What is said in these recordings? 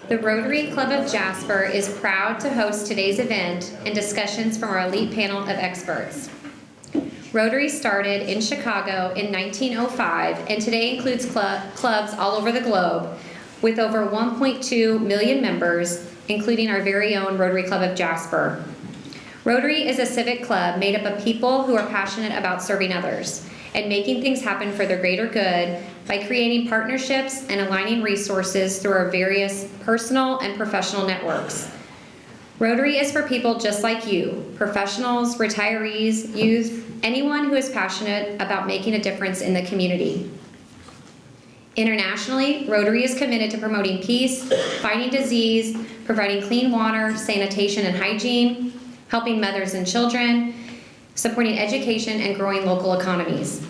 The Rotary Club of Jasper is proud to host today's event and discussions from our elite panel of experts. Rotary started in Chicago in 1905 and today includes clubs all over the globe with over 1.2 million members, including our very own Rotary Club of Jasper. Rotary is a civic club made up of people who are passionate about serving others and making things happen for their greater good by creating partnerships and aligning resources through our various personal and professional networks. Rotary is for people just like you, professionals, retirees, youth, anyone who is passionate about making a difference in the community. Internationally, Rotary is committed to promoting peace, fighting disease, providing clean water, sanitation and hygiene, helping mothers and children, supporting education and growing local economies.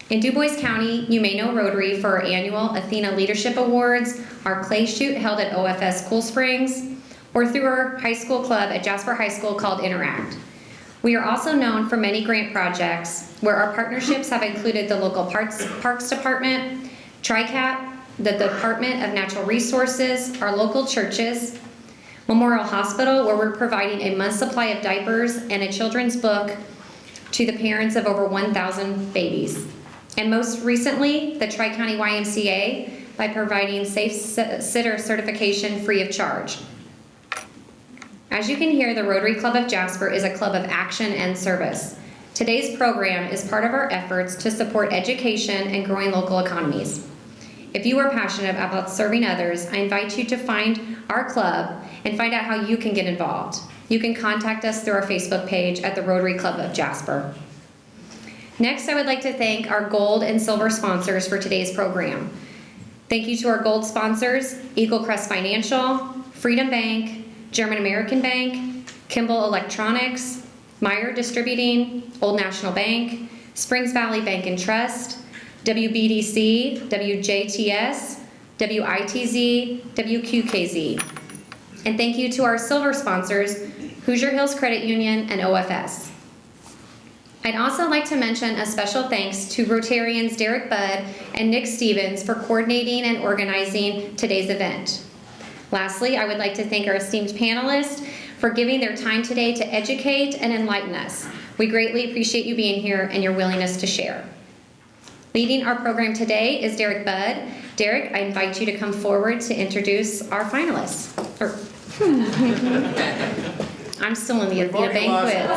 In Du Bois County, you may know Rotary for our annual Athena Leadership Awards, our clay shoot held at OFS Cool Springs, or through our high school club at Jasper High School called Interact. We are also known for many grant projects where our partnerships have included the local Parks Department, TRICAP, the Department of Natural Resources, our local churches, Memorial Hospital, where we're providing a month's supply of diapers and a children's book to the parents of over 1,000 babies. And most recently, the Tri-County YMCA by providing Safe Sitter certification free of charge. As you can hear, the Rotary Club of Jasper is a club of action and service. Today's program is part of our efforts to support education and growing local economies. If you are passionate about serving others, I invite you to find our club and find out how you can get involved. You can contact us through our Facebook page at the Rotary Club of Jasper. Next, I would like to thank our gold and silver sponsors for today's program. Thank you to our gold sponsors, Eagle Crest Financial, Freedom Bank, German American Bank, Kimball Electronics, Meyer Distributing, Old National Bank, Springs Valley Bank and Trust, WBDC, WJTS, WITZ, WQKZ. And thank you to our silver sponsors, Hoosier Hills Credit Union and OFS. I'd also like to mention a special thanks to Rotarians Derek Budd and Nick Stevens for coordinating and organizing today's event. Lastly, I would like to thank our esteemed panelists for giving their time today to educate and enlighten us. We greatly appreciate you being here and your willingness to share. Leading our program today is Derek Budd. Derek, I invite you to come forward to introduce our finalists. I'm still in the Athena banquets.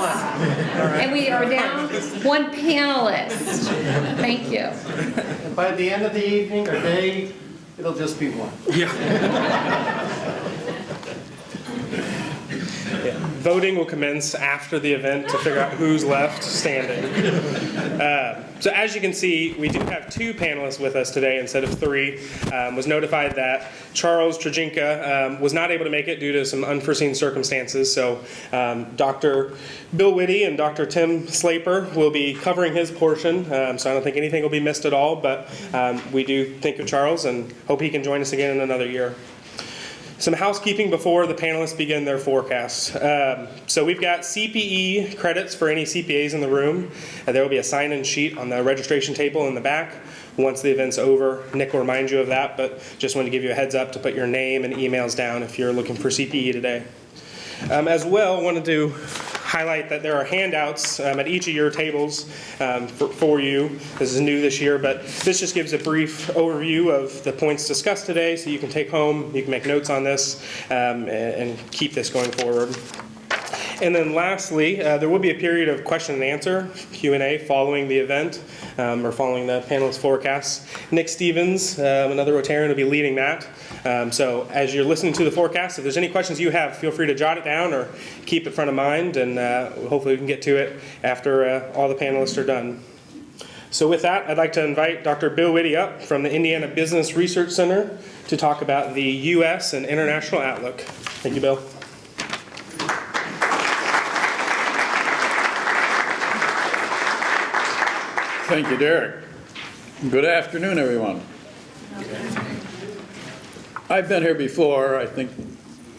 And we are down one panelist. Thank you. And by the end of the evening or day, it'll just be one. Yeah. Voting will commence after the event to figure out who's left standing. So as you can see, we do have two panelists with us today instead of three. Was notified that Charles Trajinka was not able to make it due to some unforeseen circumstances. So Dr. Bill Whitty and Dr. Tim Slaper will be covering his portion. So I don't think anything will be missed at all, but we do think of Charles and hope he can join us again in another year. Some housekeeping before the panelists begin their forecasts. So we've got CPE credits for any CPAs in the room. There will be a sign-in sheet on the registration table in the back. Once the event's over, Nick will remind you of that, but just want to give you a heads up to put your name and emails down if you're looking for CPE today. As well, wanted to highlight that there are handouts at each of your tables for you. This is new this year, but this just gives a brief overview of the points discussed today so you can take home, you can make notes on this, and keep this going forward. And then lastly, there will be a period of question and answer, Q&A, following the event, or following the panelist forecasts. Nick Stevens, another Rotarian, will be leading that. So as you're listening to the forecast, if there's any questions you have, feel free to jot it down or keep it front of mind, and hopefully we can get to it after all the panelists are done. So with that, I'd like to invite Dr. Bill Whitty up from the Indiana Business Research Center to talk about the U.S. and international outlook. Thank you, Bill. Thank you, Derek. Good afternoon, everyone. I've been here before. I think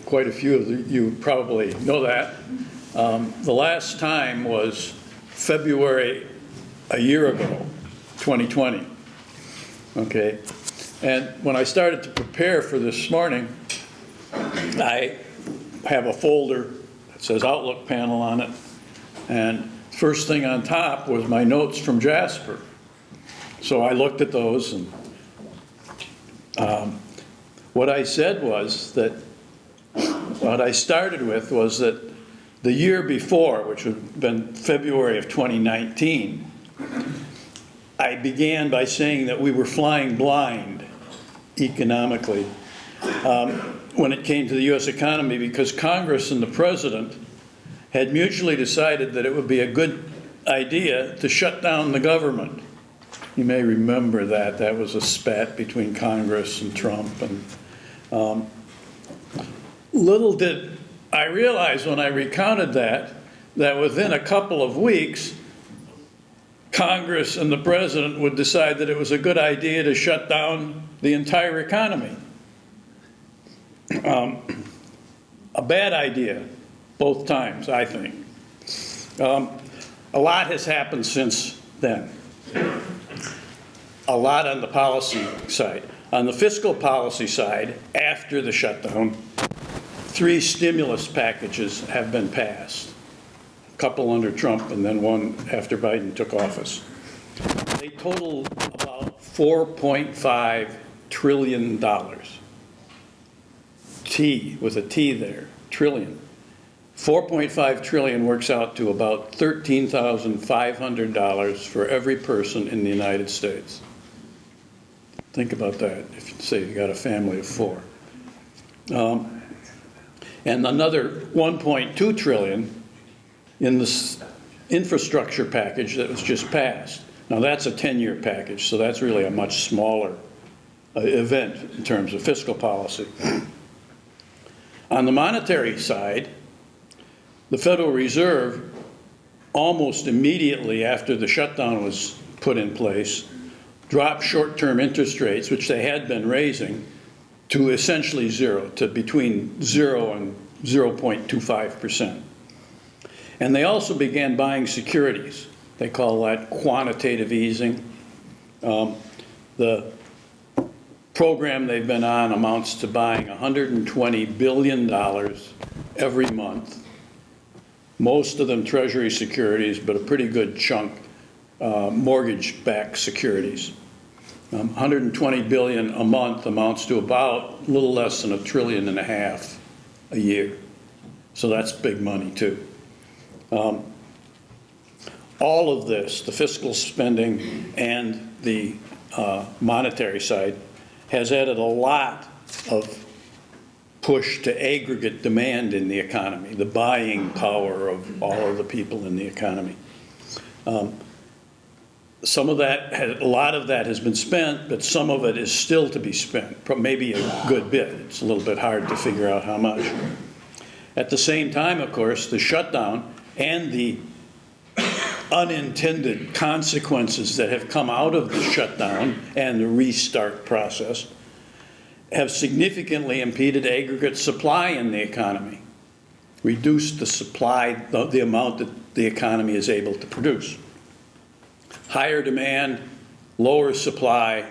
quite a few of you probably know that. The last time was February a year ago, 2020. Okay, and when I started to prepare for this morning, I have a folder that says Outlook panel on it, and first thing on top was my notes from Jasper. So I looked at those, and what I said was that, what I started with was that the year before, which would have been February of 2019, I began by saying that we were flying blind economically when it came to the U.S. economy, because Congress and the President had mutually decided that it would be a good idea to shut down the government. You may remember that. That was a spat between Congress and Trump. And little did I realize when I recounted that within a couple of weeks, Congress and the President would decide that it was a good idea to shut down the entire economy. A bad idea both times, I think. A lot has happened since then. A lot on the policy side. On the fiscal policy side, after the shutdown, 3 stimulus packages have been passed. A couple under Trump and then one after Biden took office. They total about $4.5 trillion. T, with a T there, trillion. 4.5 trillion works out to about $13,500 for every person in the United States. Think about that if you say you got a family of 4. And another 1.2 trillion in this infrastructure package that was just passed. Now that's a 10-year package, so that's really a much smaller event in terms of fiscal policy. On the monetary side, the Federal Reserve, almost immediately after the shutdown was put in place, dropped short-term interest rates, which they had been raising, to essentially zero, to between 0 and 0.25%. And they also began buying securities. They call that quantitative easing. The program they've been on amounts to buying $120 billion every month. Most of them Treasury securities, but a pretty good chunk mortgage-backed securities. 120 billion a month amounts to about a little less than $1.5 trillion a year. So that's big money too. All of this, the fiscal spending and the monetary side, has added a lot of push to aggregate demand in the economy, the buying power of all of the people in the economy. Some of that, a lot of that has been spent, but some of it is still to be spent, maybe a good bit. It's a little bit hard to figure out how much. At the same time, of course, the shutdown and the unintended consequences that have come out of the shutdown and the restart process have significantly impeded aggregate supply in the economy, reduced the supply, the amount that the economy is able to produce. Higher demand, lower supply.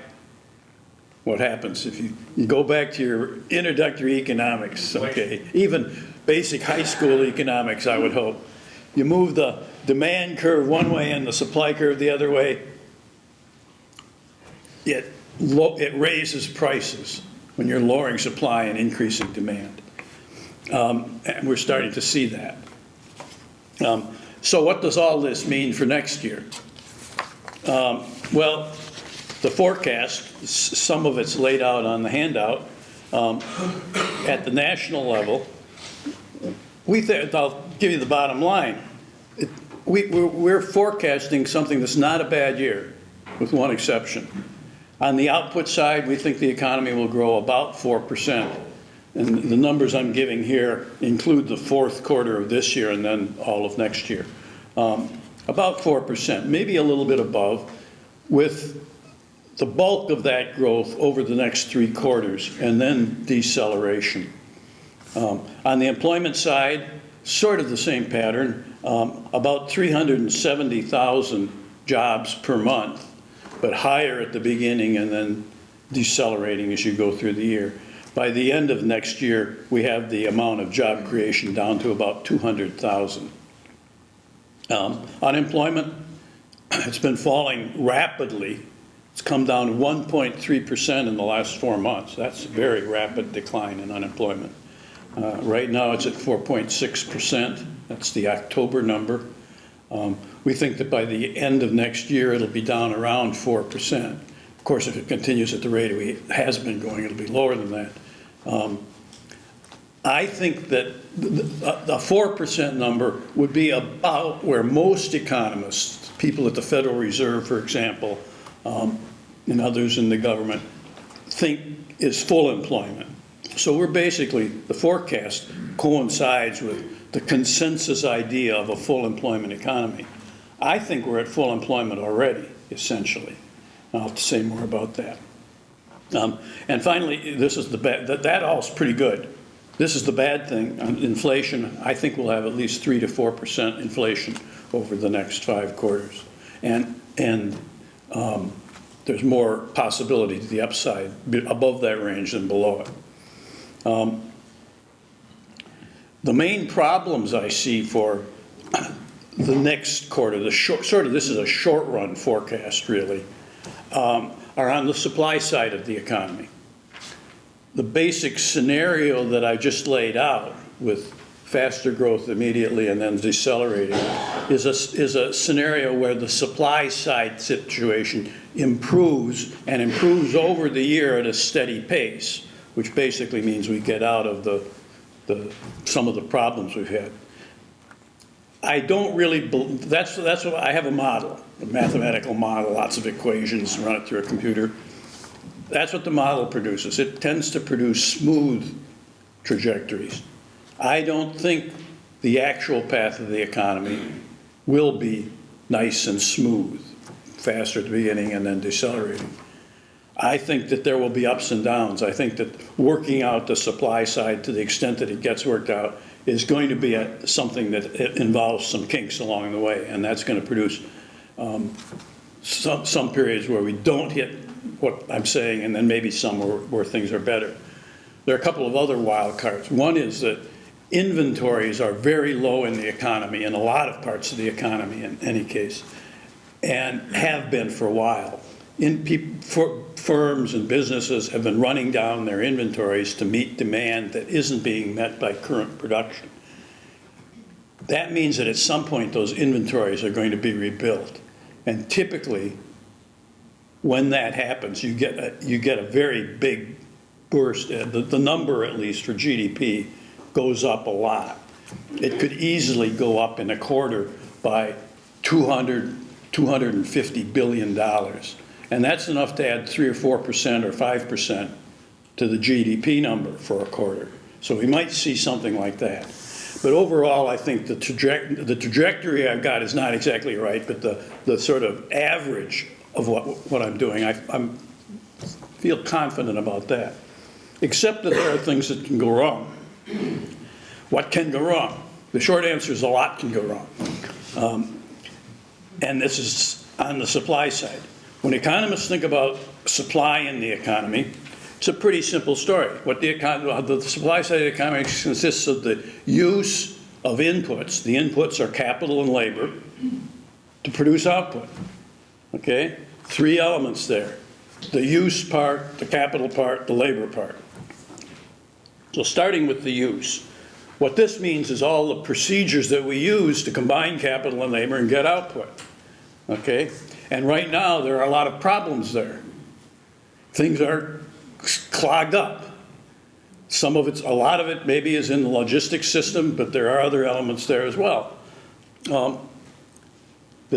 What happens if you go back to your introductory economics, okay, even basic high school economics, I would hope. You move the demand curve one way and the supply curve the other way, it raises prices when you're lowering supply and increasing demand. And we're starting to see that. So what does all this mean for next year? Well, the forecast, some of it's laid out on the handout. At the national level, I'll give you the bottom line. We're forecasting something that's not a bad year, with one exception. On the output side, we think the economy will grow about 4%. And the numbers I'm giving here include the fourth quarter of this year and then all of next year. About 4%, maybe a little bit above, with the bulk of that growth over the next 3 quarters and then deceleration. On the employment side, sort of the same pattern, about 370,000 jobs per month, but higher at the beginning and then decelerating as you go through the year. by the end of next year, we have the amount of job creation down to about 200,000. Unemployment, it's been falling rapidly. It's come down to 1.3% in the last 4 months. That's a very rapid decline in unemployment. Right now, it's at 4.6%. That's the October number. We think that by the end of next year, it'll be down around 4%. Of course, if it continues at the rate it has been going, it'll be lower than that. I think that the 4% number would be about where most economists, people at the Federal Reserve, for example, and others in the government, think is full employment. So we're basically, the forecast coincides with the consensus idea of a full employment economy. I think we're at full employment already, essentially. I'll have to say more about that. And finally, this is the bad, that all's pretty good. This is the bad thing. Inflation, I think we'll have at least 3 to 4% inflation over the next 5 quarters. And there's more possibility to the upside above that range than below it. The main problems I see for the next quarter, this is a short run forecast really, are on the supply side of the economy. The basic scenario that I just laid out with faster growth immediately and then decelerating is a scenario where the supply side situation improves and improves over the year at a steady pace, which basically means we get out of some of the problems we've had. I don't really, that's what I have a model, a mathematical model, lots of equations, run it through a computer. That's what the model produces. It tends to produce smooth trajectories. I don't think the actual path of the economy will be nice and smooth, faster at the beginning and then decelerating. I think that there will be ups and downs. I think that working out the supply side to the extent that it gets worked out is going to be something that involves some kinks along the way, and that's going to produce some periods where we don't hit what I'm saying, and then maybe some where things are better. There are a couple of other wild cards. One is that inventories are very low in the economy, in a lot of parts of the economy in any case, and have been for a while. Firms and businesses have been running down their inventories to meet demand that isn't being met by current production. That means that at some point those inventories are going to be rebuilt. And typically, when that happens, you get a very big burst. The number, at least for GDP, goes up a lot. It could easily go up in a quarter by $250 billion. And that's enough to add 3 or 4% or 5% to the GDP number for a quarter. So we might see something like that. But overall, I think the trajectory I've got is not exactly right, but the sort of average of what I'm doing, I feel confident about that. Except that there are things that can go wrong. What can go wrong? The short answer is a lot can go wrong. And this is on the supply side. When economists think about supply in the economy, it's a pretty simple story. The supply side of the economy consists of the use of inputs. The inputs are capital and labor to produce output. Okay? 3 elements there. The use part, the capital part, the labor part. So starting with the use. What this means is all the procedures that we use to combine capital and labor and get output. Okay? And right now, there are a lot of problems there. Things are clogged up. A lot of it maybe is in the logistics system, but there are other elements there as well. The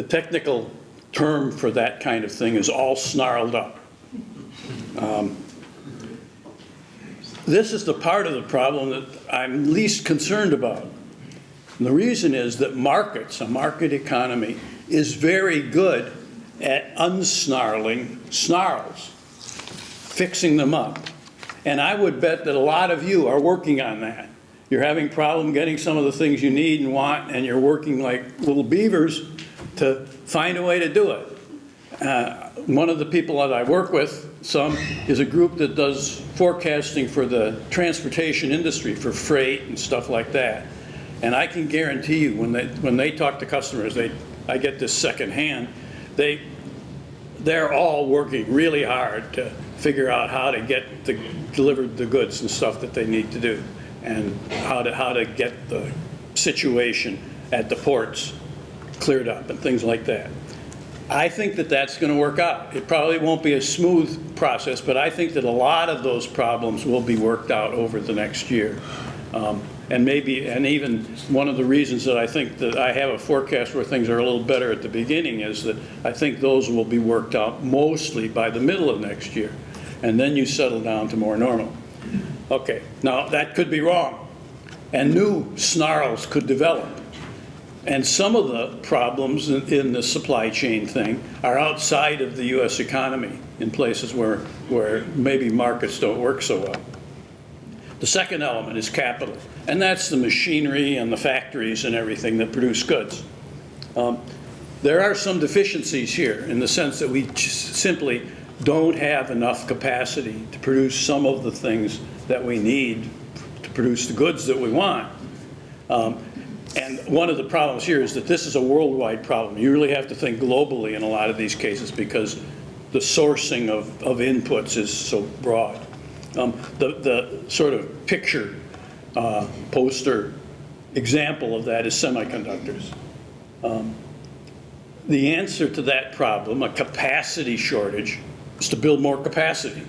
technical term for that kind of thing is all snarled up. This is the part of the problem that I'm least concerned about. And the reason is that markets, a market economy, is very good at unsnarling snarls, fixing them up. And I would bet that a lot of you are working on that. You're having problem getting some of the things you need and want, and you're working like little beavers to find a way to do it. One of the people that I work with some is a group that does forecasting for the transportation industry, for freight and stuff like that. And I can guarantee you, when they talk to customers, I get this secondhand, they're all working really hard to figure out how to get delivered the goods and stuff that they need to do, and how to get the situation at the ports cleared up and things like that. I think that that's going to work out. It probably won't be a smooth process, but I think that a lot of those problems will be worked out over the next year. And even one of the reasons that I think that I have a forecast where things are a little better at the beginning is that I think those will be worked out mostly by the middle of next year. And then you settle down to more normal. Okay, now that could be wrong. And new snarls could develop. And some of the problems in the supply chain thing are outside of the U.S. economy, in places where maybe markets don't work so well. The second element is capital, and that's the machinery and the factories and everything that produce goods. There are some deficiencies here in the sense that we simply don't have enough capacity to produce some of the things that we need to produce the goods that we want. And one of the problems here is that this is a worldwide problem. You really have to think globally in a lot of these cases because the sourcing of inputs is so broad. The sort of picture poster example of that is semiconductors. The answer to that problem, a capacity shortage, is to build more capacity.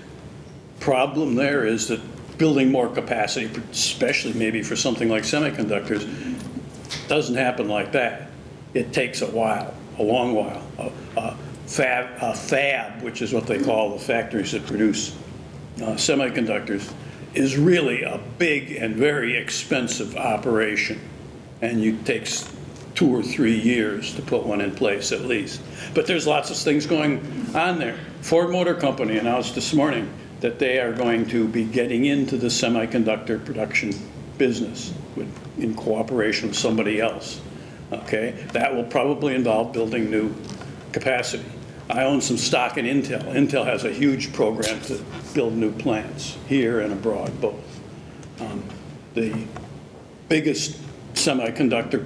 Problem there is that building more capacity, especially maybe for something like semiconductors, doesn't happen like that. It takes a while, a long while. A fab, which is what they call the factories that produce semiconductors, is really a big and very expensive operation. And it takes 2 or 3 years to put one in place at least. But there's lots of things going on there. Ford Motor Company announced this morning that they are going to be getting into the semiconductor production business in cooperation with somebody else. Okay, that will probably involve building new capacity. I own some stock in Intel. Intel has a huge program to build new plants here and abroad, both. The biggest semiconductor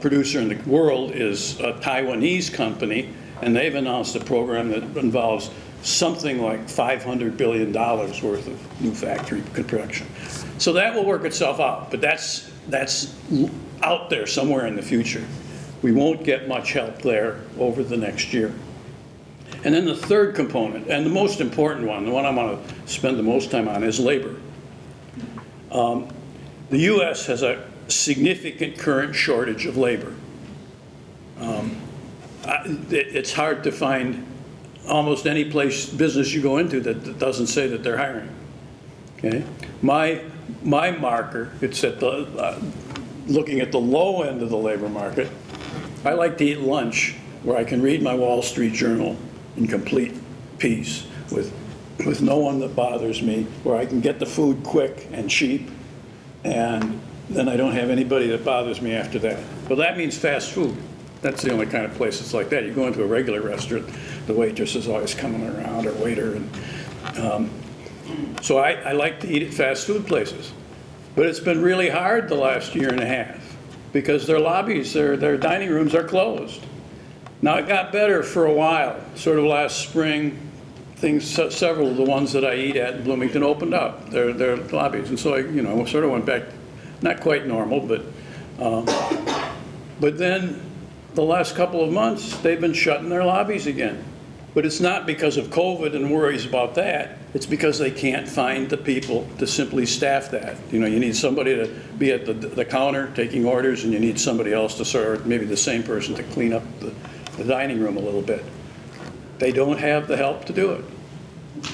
producer in the world is a Taiwanese company, and they've announced a program that involves something like $500 billion worth of new factory production. So that will work itself out, but that's out there somewhere in the future. We won't get much help there over the next year. And then the third component, and the most important one, the one I'm going to spend the most time on, is labor. The U.S. has a significant current shortage of labor. It's hard to find almost any business you go into that doesn't say that they're hiring. Okay, my marker, it's at the looking at the low end of the labor market. I like to eat lunch where I can read my Wall Street Journal in complete peace with no one that bothers me, where I can get the food quick and cheap, and then I don't have anybody that bothers me after that. Well, that means fast food. That's the only kind of place that's like that. You go into a regular restaurant, the waitress is always coming around, or waiter, and so I like to eat at fast food places. But it's been really hard the last year and a half because their lobbies, their dining rooms are closed. Now, it got better for a while, sort of last spring. Several of the ones that I eat at in Bloomington opened up their lobbies, and so I sort of went back, not quite normal, but then the last couple of months they've been shutting their lobbies again. But it's not because of COVID and worries about that. It's because they can't find the people to simply staff that. You need somebody to be at the counter taking orders, and you need somebody else to serve, maybe the same person to clean up the dining room a little bit. They don't have the help to do it.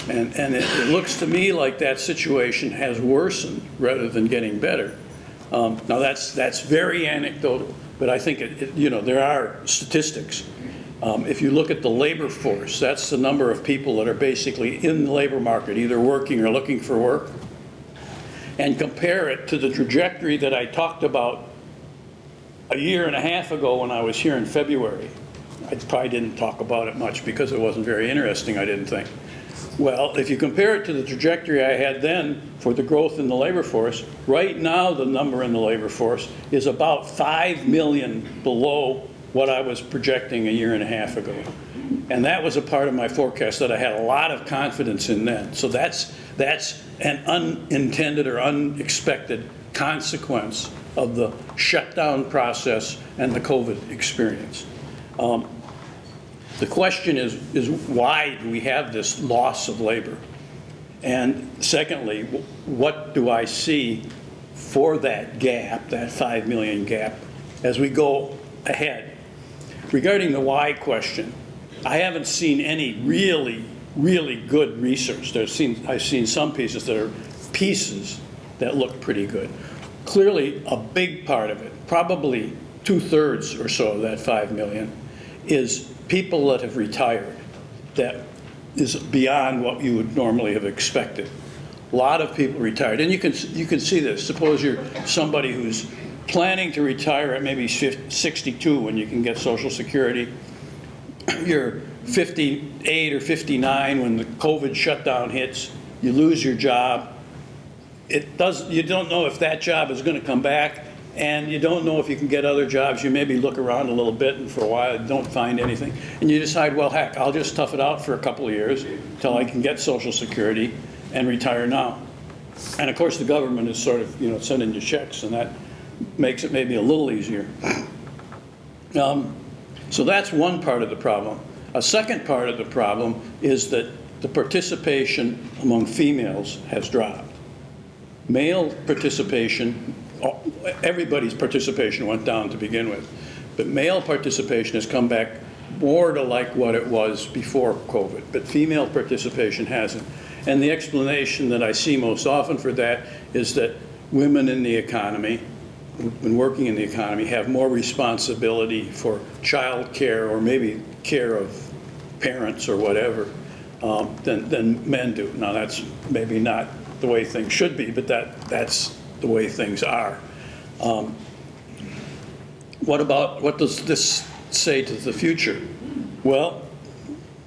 And it looks to me like that situation has worsened rather than getting better. Now that's very anecdotal, but I think there are statistics. If you look at the labor force, that's the number of people that are basically in the labor market, either working or looking for work, and compare it to the trajectory that I talked about a year and a half ago when I was here in February. I probably didn't talk about it much because it wasn't very interesting, I didn't think. Well, if you compare it to the trajectory I had then for the growth in the labor force, right now the number in the labor force is about 5 million below what I was projecting a year and a half ago. And that was a part of my forecast that I had a lot of confidence in then. So that's an unintended or unexpected consequence of the shutdown process and the COVID experience. The question is why do we have this loss of labor? And secondly, what do I see for that gap, that 5 million gap, as we go ahead? Regarding the why question, I haven't seen any really good research. I've seen some pieces that look pretty good. Clearly, a big part of it, probably 2/3 or so of that 5 million, is people that have retired. That is beyond what you would normally have expected. A lot of people retired, and you can see this. Suppose you're somebody who's planning to retire at maybe 62 when you can get Social Security. You're 58 or 59 when the COVID shutdown hits. You lose your job. You don't know if that job is going to come back, and you don't know if you can get other jobs. You maybe look around a little bit, and for a while don't find anything, and you decide, well, heck, I'll just tough it out for a couple of years until I can get Social Security and retire now. And of course, the government is sort of sending you checks, and that makes it maybe a little easier. So that's one part of the problem. A second part of the problem is that the participation among females has dropped. Male participation, everybody's participation went down to begin with, but male participation has come back more to like what it was before COVID, but female participation hasn't. And the explanation that I see most often for that is that women in the economy, when working in the economy, have more responsibility for child care or maybe care of parents or whatever than men do. Now that's maybe not the way things should be, but that's the way things are. What does this say to the future? Well,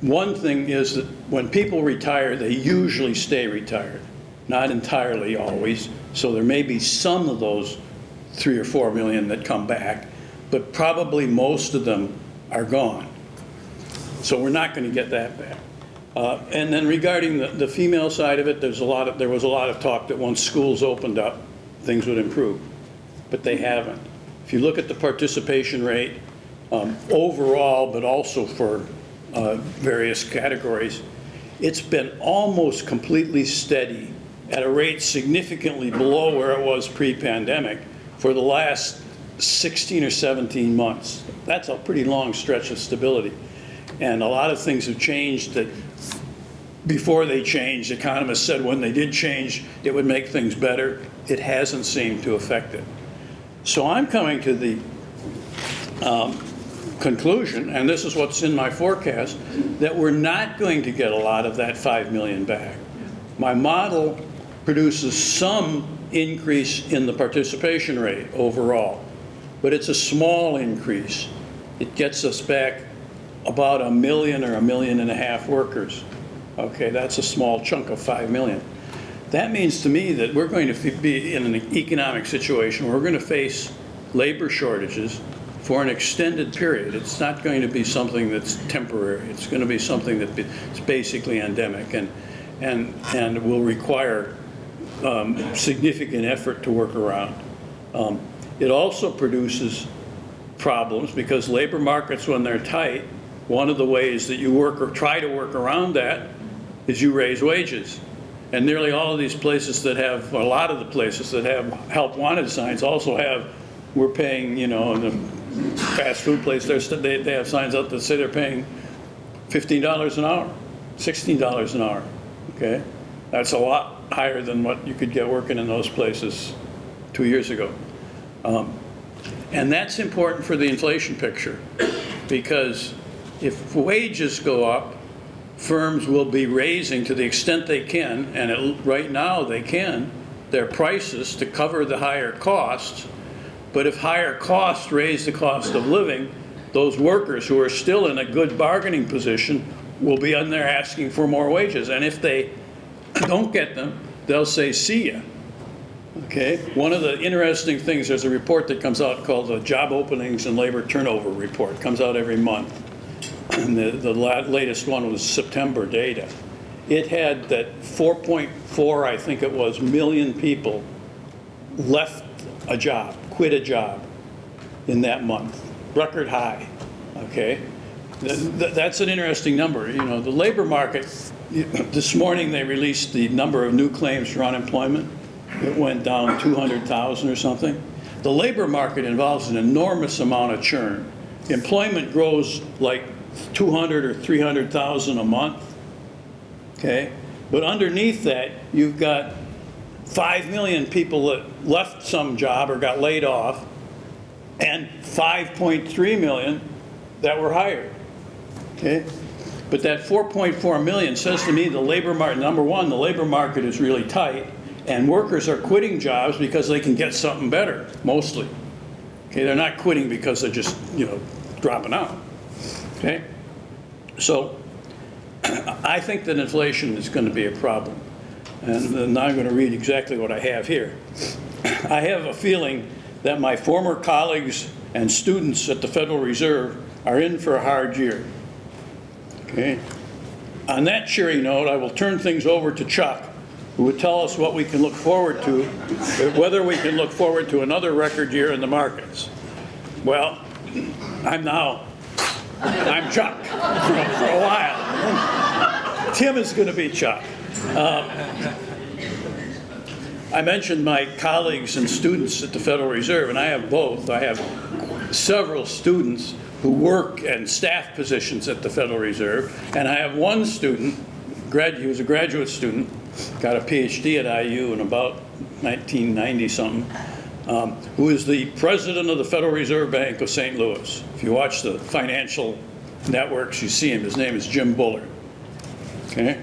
one thing is that when people retire, they usually stay retired. Not entirely always, so there may be some of those 3 or 4 million that come back, but probably most of them are gone. So we're not going to get that back. And then regarding the female side of it, there was a lot of talk that once schools opened up, things would improve, but they haven't. If you look at the participation rate overall, but also for various categories, it's been almost completely steady at a rate significantly below where it was pre-pandemic for the last 16 or 17 months. That's a pretty long stretch of stability. And a lot of things have changed that before they changed, economists said when they did change, it would make things better. It hasn't seemed to affect it. So I'm coming to the conclusion, and this is what's in my forecast, that we're not going to get a lot of that 5 million back. My model produces some increase in the participation rate overall, but it's a small increase. It gets us back about 1 million or 1.5 million workers. Okay, that's a small chunk of 5 million. That means to me that we're going to be in an economic situation where we're going to face labor shortages for an extended period. It's not going to be something that's temporary. It's going to be something that's basically endemic and will require significant effort to work around. It also produces problems because labor markets, when they're tight, one of the ways that you work or try to work around that is you raise wages. And nearly all of these places that have, a lot of the places that have help wanted signs also have, we're paying, the fast food place, they have signs out that say they're paying $15 an hour, $16 an hour, okay? That's a lot higher than what you could get working in those places 2 years ago. And that's important for the inflation picture because if wages go up, firms will be raising to the extent they can, and right now they can, their prices to cover the higher costs. But if higher costs raise the cost of living, those workers who are still in a good bargaining position will be on there asking for more wages. And if they don't get them, they'll say, see ya. Okay? One of the interesting things, there's a report that comes out called the Job Openings and Labor Turnover Report. It comes out every month. And the latest one was September data. It had that 4.4, I think it was, million people left a job, quit a job in that month. Record high, okay? That's an interesting number. You know, the labor market, this morning they released the number of new claims for unemployment. It went down 200,000 or something. The labor market involves an enormous amount of churn. Employment grows like 200 or 300,000 a month, okay? But underneath that, you've got 5 million people that left some job or got laid off, and 5.3 million that were hired, okay? But that 4.4 million says to me the labor market, number one, the labor market is really tight, and workers are quitting jobs because they can get something better, mostly. Okay, they're not quitting because they're just, you know, dropping out. Okay? So I think that inflation is going to be a problem. And now I'm going to read exactly what I have here. I have a feeling that my former colleagues and students at the Federal Reserve are in for a hard year. Okay? On that cheery note, I will turn things over to Chuck, who would tell us what we can look forward to, whether we can look forward to another record year in the markets. Well, I'm Chuck for a while. Tim is going to be Chuck. I mentioned my colleagues and students at the Federal Reserve, and I have both. I have several students who work in staff positions at the Federal Reserve, and I have one student, he was a graduate student, got a PhD at IU in about 1990 something, who is the president of the Federal Reserve Bank of St. Louis. If you watch the financial networks, you see him. His name is Jim Bullard. Okay,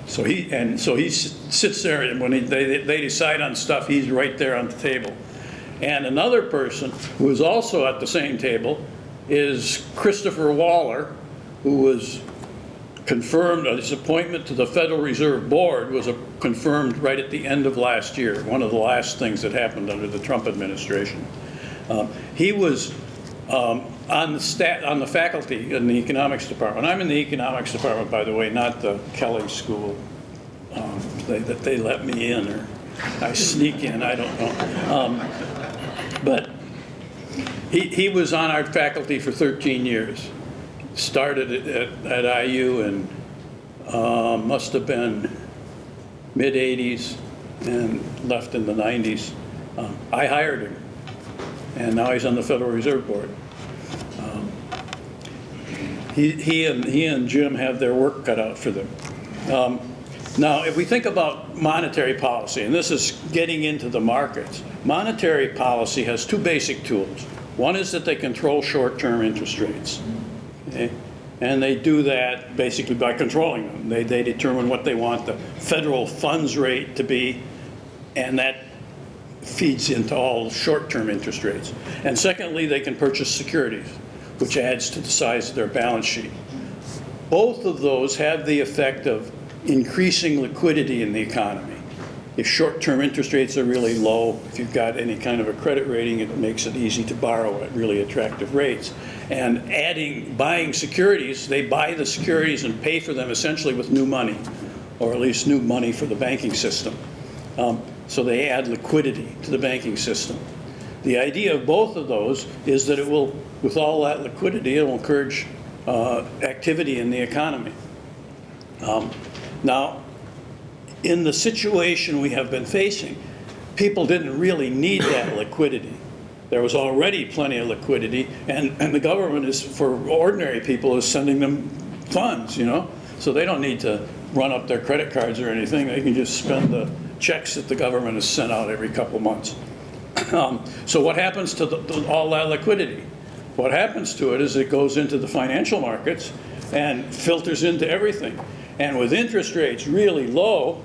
so he sits there, and when they decide on stuff, he's right there on the table. And another person who is also at the same table is Christopher Waller, who was confirmed, his appointment to the Federal Reserve Board was confirmed right at the end of last year, one of the last things that happened under the Trump administration. He was on the faculty in the economics department. I'm in the economics department, by the way, not the Kelley School that they let me in, or I sneak in, I don't know. But he was on our faculty for 13 years. Started at IU and must have been mid-'80s and left in the '90s. I hired him, and now he's on the Federal Reserve Board. He and Jim have their work cut out for them. Now, if we think about monetary policy, and this is getting into the markets, monetary policy has two basic tools. One is that they control short-term interest rates. Okay? And they do that basically by controlling them. They determine what they want the federal funds rate to be, and that feeds into all short-term interest rates. And secondly, they can purchase securities, which adds to the size of their balance sheet. Both of those have the effect of increasing liquidity in the economy. If short-term interest rates are really low, if you've got any kind of a credit rating, it makes it easy to borrow at really attractive rates. And buying securities, they buy the securities and pay for them essentially with new money, or at least new money for the banking system. So they add liquidity to the banking system. The idea of both of those is that it will, with all that liquidity, it will encourage activity in the economy. Now, in the situation we have been facing, people didn't really need that liquidity. There was already plenty of liquidity, and the government is, for ordinary people, is sending them funds, you know? So they don't need to run up their credit cards or anything. They can just spend the checks that the government has sent out every couple months. So what happens to all that liquidity? What happens to it is it goes into the financial markets and filters into everything. And with interest rates really low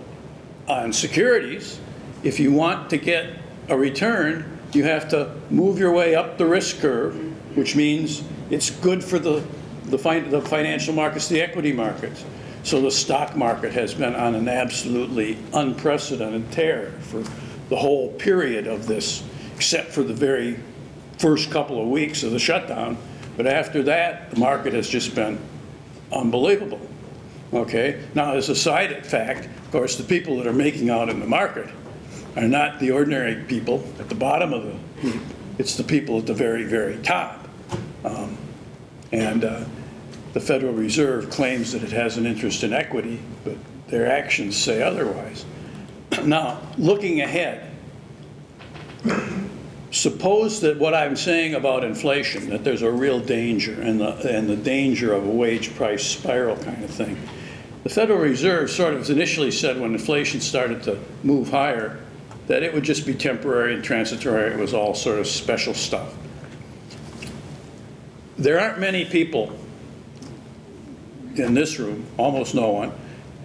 on securities, if you want to get a return, you have to move your way up the risk curve, which means it's good for the the financial markets, the equity markets. So the stock market has been on an absolutely unprecedented tear for the whole period of this, except for the very first couple of weeks of the shutdown. But after that, the market has just been unbelievable. Okay? Now, as a side fact, of course, the people that are making out in the market are not the ordinary people at the bottom of the heap. It's the people at the very, very top. The Federal Reserve claims that it has an interest in equity, but their actions say otherwise. Now, looking ahead, suppose that what I'm saying about inflation, that there's a real danger and the danger of a wage price spiral kind of thing. The Federal Reserve sort of initially said when inflation started to move higher that it would just be temporary and transitory. It was all sort of special stuff. There aren't many people in this room, almost no one,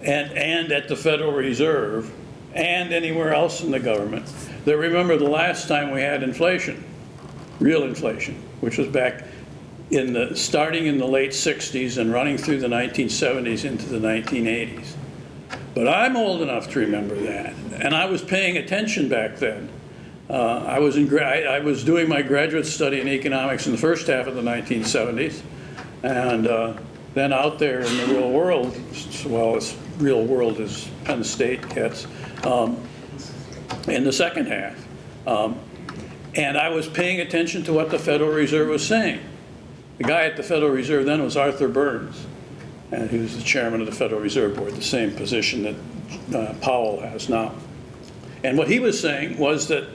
and at the Federal Reserve and anywhere else in the government that remember the last time we had inflation, real inflation, which was back starting in the late 60s and running through the 1970s into the 1980s. But I'm old enough to remember that, and I was paying attention back then. I was doing my graduate study in economics in the first half of the 1970s, and then out there in the real world, well, as real world as Penn State gets, in the second half. And I was paying attention to what the Federal Reserve was saying. The guy at the Federal Reserve then was Arthur Burns, and he was the chairman of the Federal Reserve Board, the same position that Powell has now. And what he was saying was that,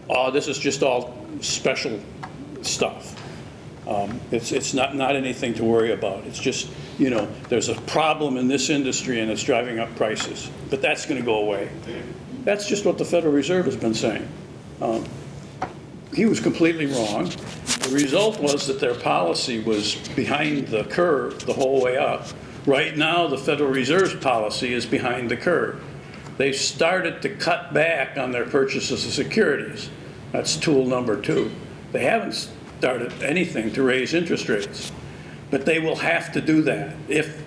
oh, this is just all special stuff. It's not anything to worry about. It's just, there's a problem in this industry and it's driving up prices, but that's going to go away. That's just what the Federal Reserve has been saying. He was completely wrong. The result was that their policy was behind the curve the whole way up. Right now, the Federal Reserve's policy is behind the curve. They've started to cut back on their purchases of securities. That's tool number 2. They haven't started anything to raise interest rates, but they will have to do that if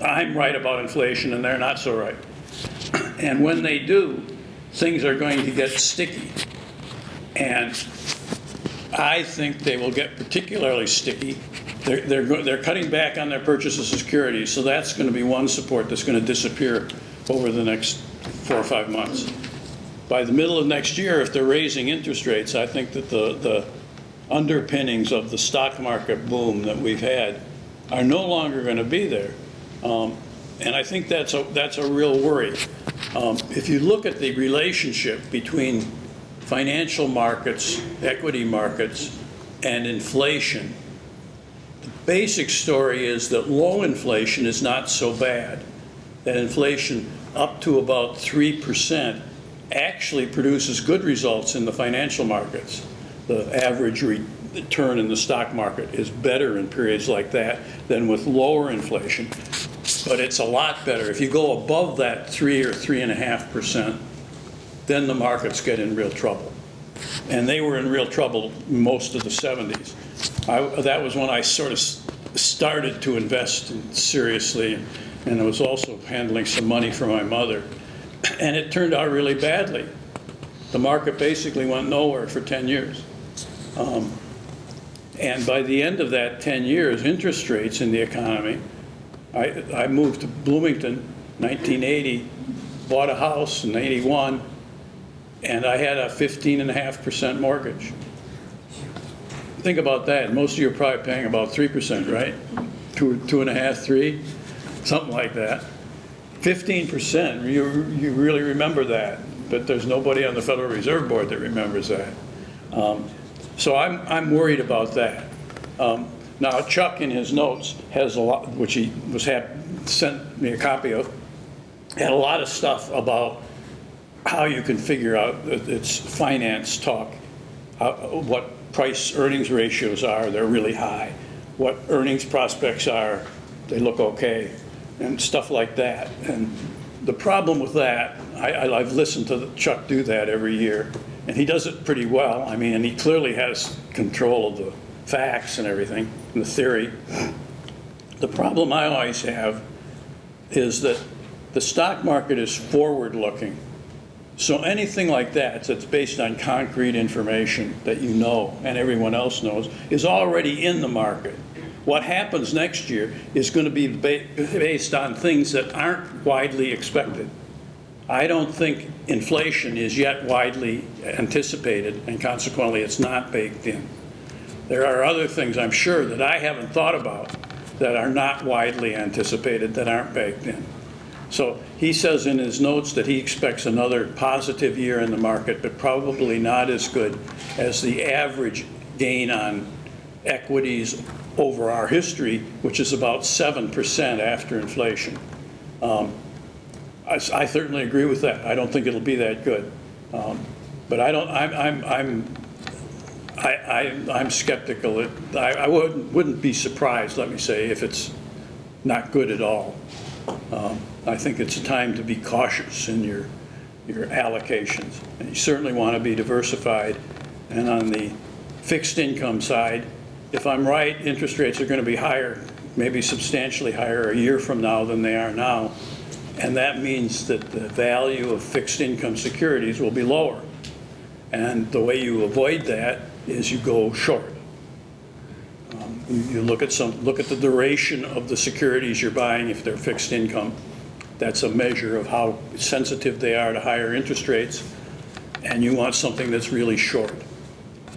I'm right about inflation and they're not so right. And when they do, things are going to get sticky. And I think they will get particularly sticky. They're cutting back on their purchases of securities, so that's going to be one support that's going to disappear over the next 4 or 5 months. By the middle of next year, if they're raising interest rates, I think that the underpinnings of the stock market boom that we've had are no longer going to be there. And I think that's a real worry. If you look at the relationship between financial markets, equity markets, and inflation, the basic story is that low inflation is not so bad. That inflation up to about 3% actually produces good results in the financial markets. The average return in the stock market is better in periods like that than with lower inflation. But it's a lot better. If you go above that 3 or 3.5%, then the markets get in real trouble. And they were in real trouble most of the 70s. That was when I sort of started to invest seriously, and I was also handling some money for my mother. And it turned out really badly. The market basically went nowhere for 10 years. And by the end of that 10 years, interest rates in the economy, I moved to Bloomington, 1980, bought a house in 81, and I had a 15.5% mortgage. Think about that. Most of you are probably paying about 3%, right? 2.5, 3, something like that. 15%, you really remember that, but there's nobody on the Federal Reserve Board that remembers that. So I'm worried about that. Now, Chuck in his notes has a lot, which he sent me a copy of, had a lot of stuff about how you can figure out it's finance talk, what price earnings ratios are, they're really high. What earnings prospects are, they look okay, and stuff like that. And the problem with that, I've listened to Chuck do that every year, and he does it pretty well. I mean, and he clearly has control of facts and everything, and the theory. The problem I always have is that the stock market is forward-looking. So anything like that that's based on concrete information that you know and everyone else knows is already in the market. What happens next year is going to be based on things that aren't widely expected. I don't think inflation is yet widely anticipated, and consequently it's not baked in. There are other things, I'm sure, that I haven't thought about that are not widely anticipated, that aren't baked in. So he says in his notes that he expects another positive year in the market, but probably not as good as the average gain on equities over our history, which is about 7% after inflation. I certainly agree with that. I don't think it'll be that good. But I'm skeptical. I wouldn't be surprised, let me say, if it's not good at all. I think it's a time to be cautious in your allocations. And you certainly want to be diversified. And on the fixed income side, if I'm right, interest rates are going to be higher, maybe substantially higher a year from now than they are now. And that means that the value of fixed income securities will be lower. And the way you avoid that is you go short. You look at the duration of the securities you're buying if they're fixed income. That's a measure of how sensitive they are to higher interest rates. And you want something that's really short,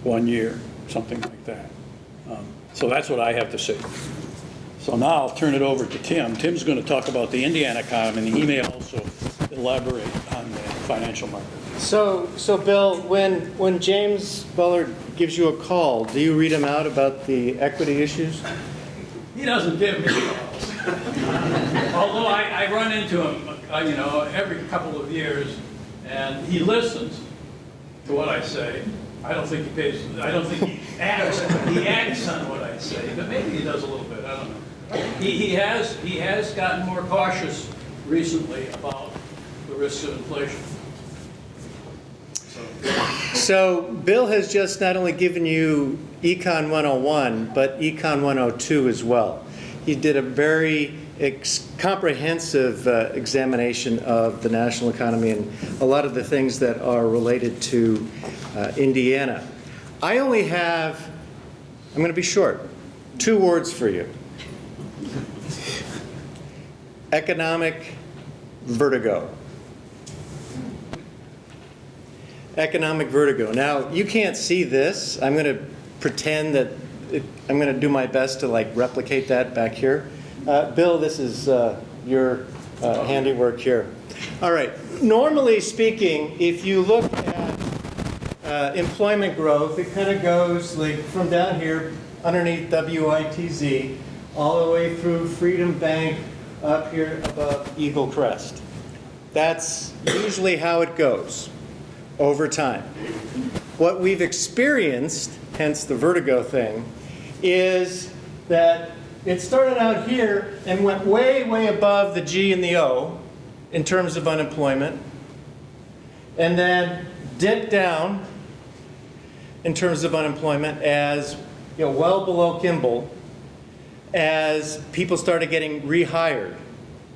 1 year, something like that. So that's what I have to say. So now I'll turn it over to Tim. Tim's going to talk about the Indiana economy, and he may also elaborate on the financial market. So Bill, when James Bullard gives you a call, do you read him out about the equity issues? He doesn't give me calls. Although I run into him, every couple of years, and he listens to what I say. I don't think he acts on what I say, but maybe he does a little bit, I don't know. He has gotten more cautious recently about the risks of inflation. So Bill has just not only given you Econ 101, but Econ 102 as well. He did a very comprehensive examination of the national economy and a lot of the things that are related to Indiana. I only have, I'm going to be short, 2 words for you. Economic vertigo. Economic vertigo. Now, you can't see this. I'm going to pretend that I'm going to do my best to replicate that back here. Bill, this is your handiwork here. All right. Normally speaking, if you look at employment growth, it kind of goes from down here underneath WITZ all the way through Freedom Bank up here above Eagle Crest. That's usually how it goes over time. What we've experienced, hence the vertigo thing, is that it started out here and went way, way above the G and the O in terms of unemployment, and then dipped down in terms of unemployment as, well below Kimball, as people started getting rehired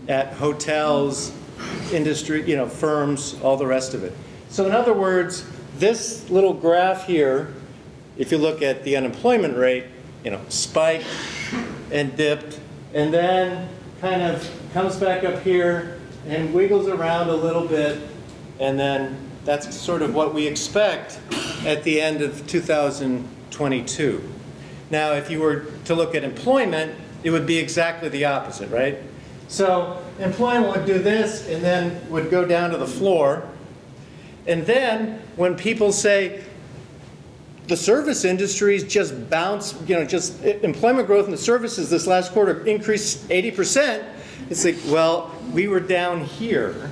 at hotels, industry, firms, all the rest of it. So in other words, this little graph here, if you look at the unemployment rate, spiked and dipped, and then kind of comes back up here and wiggles around a little bit, and then that's sort of what we expect at the end of 2022. Now, if you were to look at employment, it would be exactly the opposite, right? So employment would do this and then would go down to the floor. And then when people say the service industries just bounce, just employment growth in the services this last quarter increased 80%, it's well, we were down here.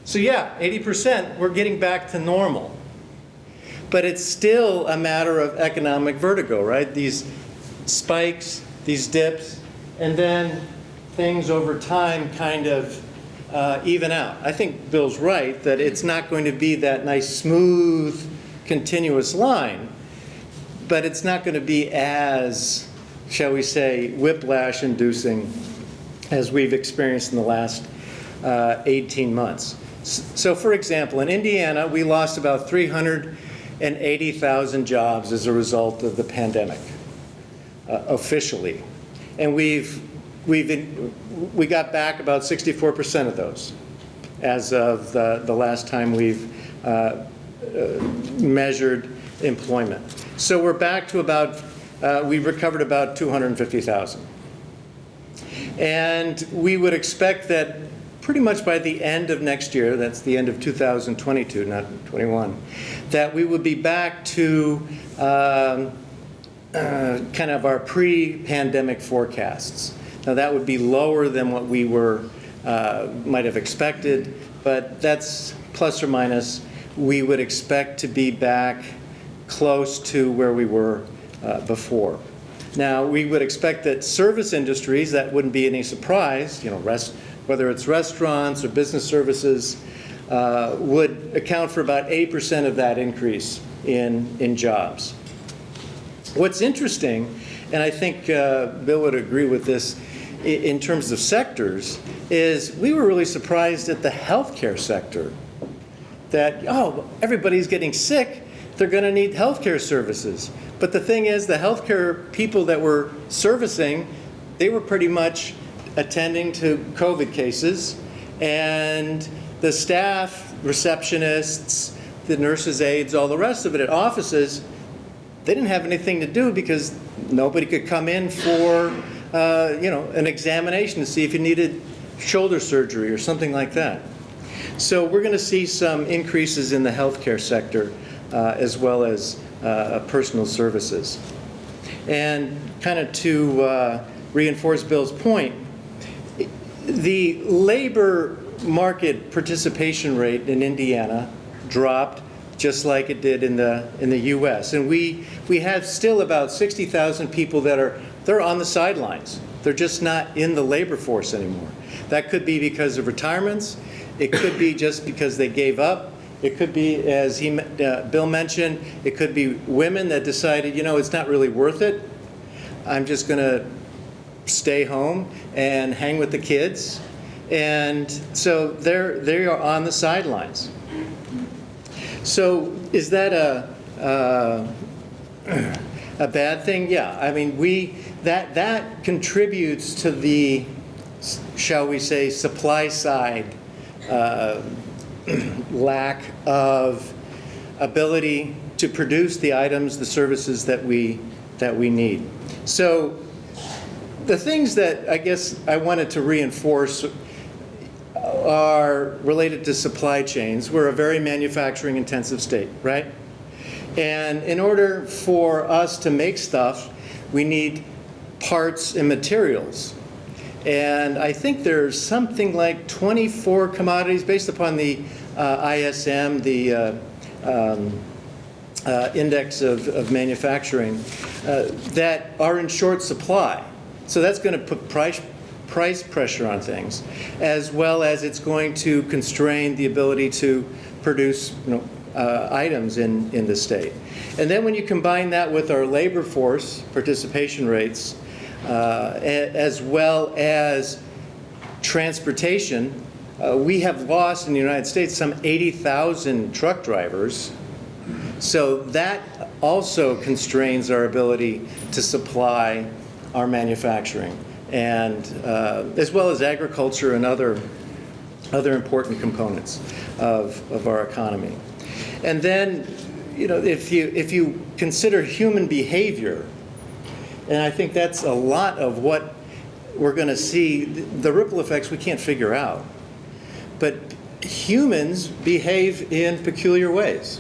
So yeah, 80%, we're getting back to normal. But it's still a matter of economic vertigo, right? These spikes, these dips, and then things over time kind of even out. I think Bill's right that it's not going to be that nice, smooth, continuous line. but it's not going to be as, shall we say, whiplash-inducing as we've experienced in the last 18 months. So for example, in Indiana, we lost about 380,000 jobs as a result of the pandemic, officially. And we got back about 64% of those as of the last time we've measured employment. So we're back to about, we recovered about 250,000. And we would expect that pretty much by the end of next year, that's the end of 2022, not 21, that we would be back to kind of our pre-pandemic forecasts. Now that would be lower than what we might have expected, but that's plus or minus. We would expect to be back close to where we were before. Now, we would expect that service industries, that wouldn't be any surprise, whether it's restaurants or business services, would account for about 8% of that increase in jobs. What's interesting, and I think Bill would agree with this in terms of sectors, is we were really surprised at the healthcare sector. That, everybody's getting sick, they're going to need healthcare services. But the thing is, the healthcare people that we're servicing, they were pretty much attending to COVID cases, and the staff, receptionists, the nurses' aides, all the rest of it at offices, they didn't have anything to do because nobody could come in for an examination to see if you needed shoulder surgery or something like that. So we're going to see some increases in the healthcare sector as well as personal services. And kind of to reinforce Bill's point, the labor market participation rate in Indiana dropped just like it did in the U.S. And we have still about 60,000 people they're on the sidelines. They're just not in the labor force anymore. That could be because of retirements. It could be just because they gave up. It could be, as Bill mentioned, it could be women that decided, it's not really worth it. I'm just going to stay home and hang with the kids. And so they are on the sidelines. So is that a bad thing? Yeah. I mean, that contributes to the, shall we say, supply side lack of ability to produce the items, the services that we need. So the things that I guess I wanted to reinforce are related to supply chains. We're a very manufacturing intensive state, right? And in order for us to make stuff, we need parts and materials. And I think there's something like 24 commodities based upon the ISM, the Index of Manufacturing, that are in short supply. So that's going to put price pressure on things, as well as it's going to constrain the ability to produce items in the state. And then when you combine that with our labor force participation rates, as well as transportation, we have lost in the United States some 80,000 truck drivers. So that also constrains our ability to supply our manufacturing, and as well as agriculture and other important components of our economy. And then, if you consider human behavior, and I think that's a lot of what we're going to see, the ripple effects we can't figure out. But humans behave in peculiar ways.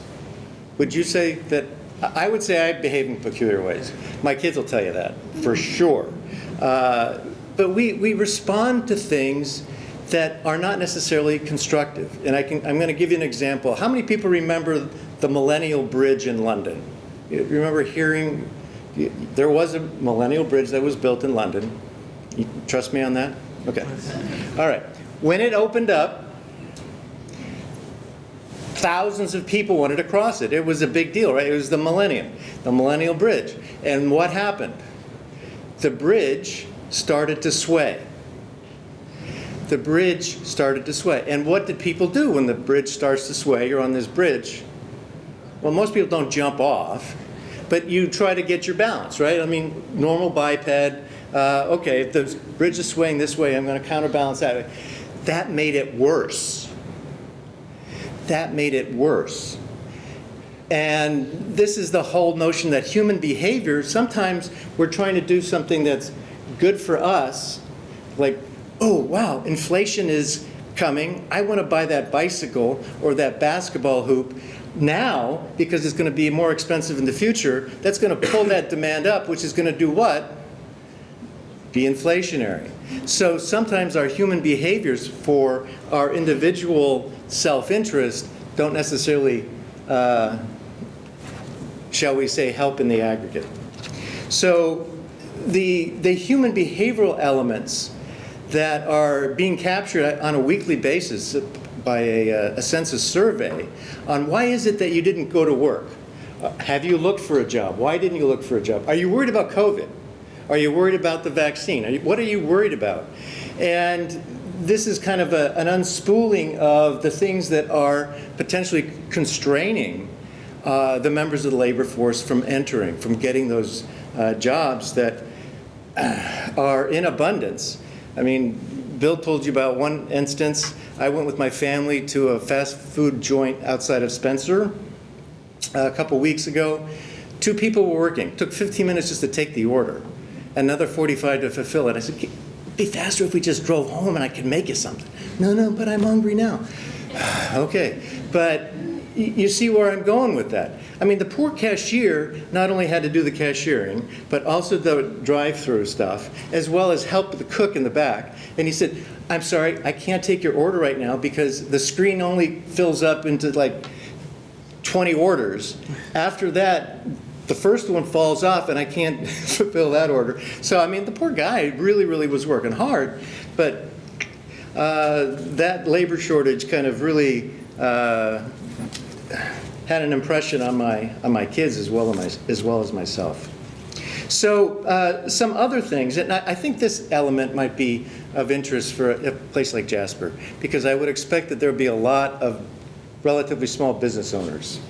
Would you say that? I would say I behave in peculiar ways. My kids will tell you that, for sure. But we respond to things that are not necessarily constructive. And I'm going to give you an example. How many people remember the Millennial Bridge in London? You remember hearing? There was a Millennial Bridge that was built in London. You trust me on that? Okay. All right. When it opened up, thousands of people wanted to cross it. It was a big deal, right? It was the Millennial Bridge. And what happened? The bridge started to sway. The bridge started to sway. And what did people do when the bridge starts to sway? You're on this bridge. Well, most people don't jump off, but you try to get your balance, right? I mean, normal biped. Okay, if the bridge is swaying this way, I'm going to counterbalance that way. That made it worse. That made it worse. And this is the whole notion that human behavior, sometimes we're trying to do something that's good for us, like, oh, wow, inflation is coming. I want to buy that bicycle or that basketball hoop now because it's going to be more expensive in the future. That's going to pull that demand up, which is going to do what? Be inflationary. So sometimes our human behaviors for our individual self-interest don't necessarily, shall we say, help in the aggregate. So the human behavioral elements that are being captured on a weekly basis by a census survey on why is it that you didn't go to work? Have you looked for a job? Why didn't you look for a job? Are you worried about COVID? Are you worried about the vaccine? What are you worried about? And this is kind of an unspooling of the things that are potentially constraining the members of the labor force from entering, from getting those jobs that are in abundance. I mean, Bill told you about one instance. I went with my family to a fast food joint outside of Spencer a couple weeks ago. 2 people were working. It took 15 minutes just to take the order. Another 45 to fulfill it. I said, it'd be faster if we just drove home and I could make you something. No, but I'm hungry now. Okay, but you see where I'm going with that. I mean, the poor cashier not only had to do the cashiering, but also the drive-through stuff, as well as help the cook in the back. And he said, I'm sorry, I can't take your order right now because the screen only fills up into like 20 orders. After that, the first one falls off and I can't fulfill that order. So, I mean, the poor guy really, really was working hard, but that labor shortage kind of really had an impression on my kids as well as myself. So some other things, and I think this element might be of interest for a place like Jasper, because I would expect that there would be a lot of relatively small business owners.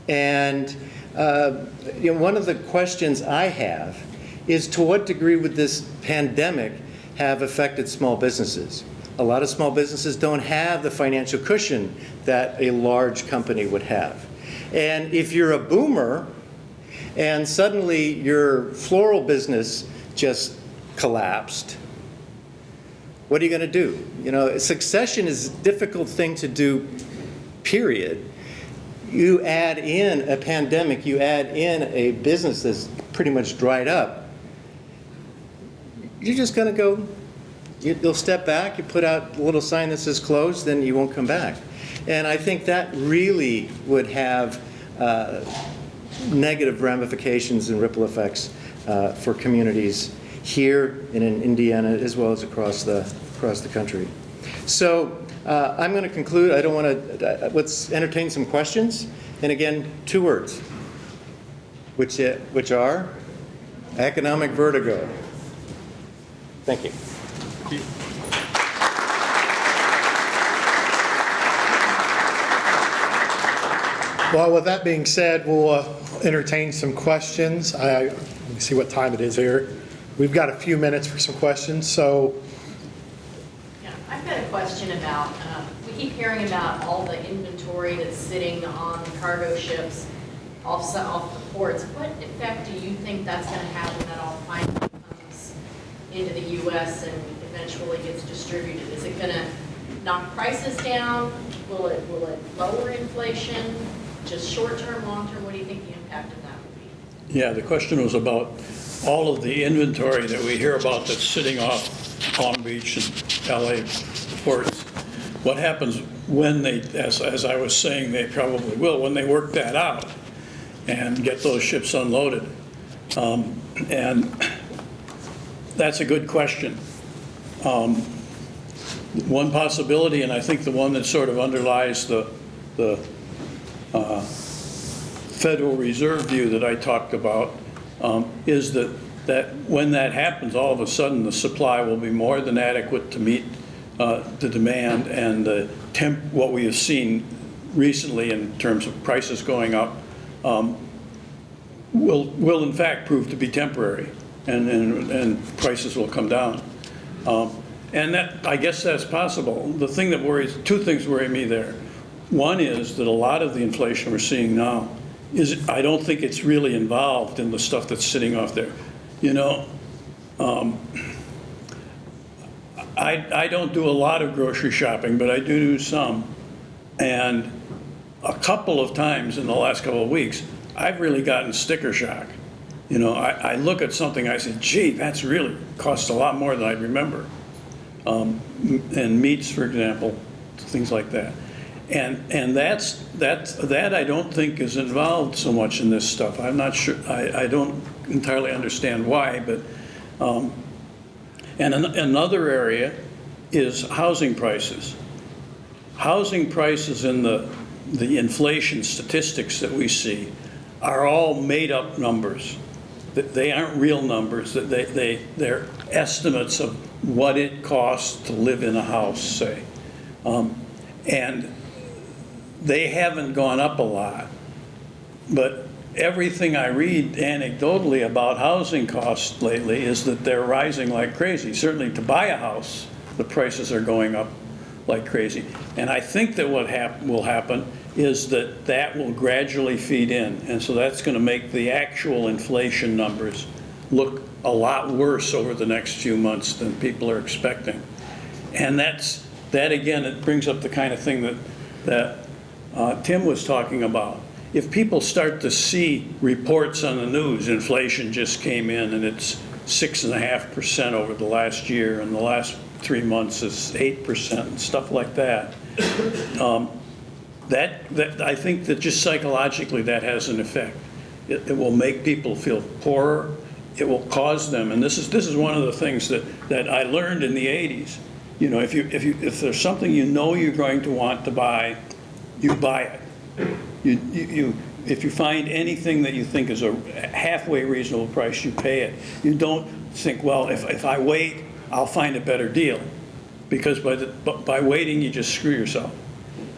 And one of the questions I have is, to what degree would this pandemic have affected small businesses? A lot of small businesses don't have the financial cushion that a large company would have. And if you're a boomer and suddenly your floral business just collapsed, what are you going to do? You know, succession is a difficult thing to do, period. You add in a pandemic, you add in a business that's pretty much dried up, you're just going to go, you'll step back, you put out a little sign that says closed, then you won't come back. And I think that really would have negative ramifications and ripple effects for communities here and in Indiana as well as across the country. So I'm going to conclude. I don't want to. Let's entertain some questions. And again, 2 words, which are economic vertigo. Thank you. Well, with that being said, we'll entertain some questions. Let me see what time it is here. We've got a few minutes for some questions, so. Yeah, I've got a question about, we keep hearing about all the inventory that's sitting on cargo ships off the ports. What effect do you think that's going to have when that all finally comes into the U.S. and eventually gets distributed? Is it going to knock prices down? Will it lower inflation? Just short-term, long-term, what do you think the impact of that would be? Yeah, the question was about all of the inventory that we hear about that's sitting off Palm Beach and LA ports. What happens when they, as I was saying, they probably will, when they work that out and get those ships unloaded? And that's a good question. One possibility, and I think the one that sort of underlies the the Federal Reserve view that I talked about, is that when that happens, all of a sudden the supply will be more than adequate to meet the demand, and what we have seen recently in terms of prices going up will in fact prove to be temporary, and prices will come down. And that, I guess that's possible. The thing that worries, two things worry me there. One is that a lot of the inflation we're seeing now I don't think it's really involved in the stuff that's sitting off there. You know, I don't do a lot of grocery shopping, but I do some. And a couple of times in the last couple of weeks, I've really gotten sticker shock. You know, I look at something, I say, gee, that's really costs a lot more than I remember. And meats, for example, things like that. And that I don't think is involved so much in this stuff. I'm not sure, I don't entirely understand why, but, and another area is housing prices. Housing prices in the inflation statistics that we see are all made up numbers. They aren't real numbers, they're estimates of what it costs to live in a house, say. And they haven't gone up a lot, but everything I read anecdotally about housing costs lately is that they're rising like crazy. Certainly to buy a house, the prices are going up like crazy. And I think that what will happen is that will gradually feed in. And so that's going to make the actual inflation numbers look a lot worse over the next few months than people are expecting. And that again, it brings up the kind of thing that Tim was talking about. If people start to see reports on the news, inflation just came in and it's 6.5% over the last year, and the last 3 months is 8% and stuff like that. That I think that just psychologically that has an effect. It will make people feel poorer. It will cause them, and this is one of the things that I learned in the 80s. You know, if there's something you know you're going to want to buy, you buy it. If you find anything that you think is a halfway reasonable price, you pay it. You don't think, well, if I wait, I'll find a better deal, because by waiting you just screw yourself.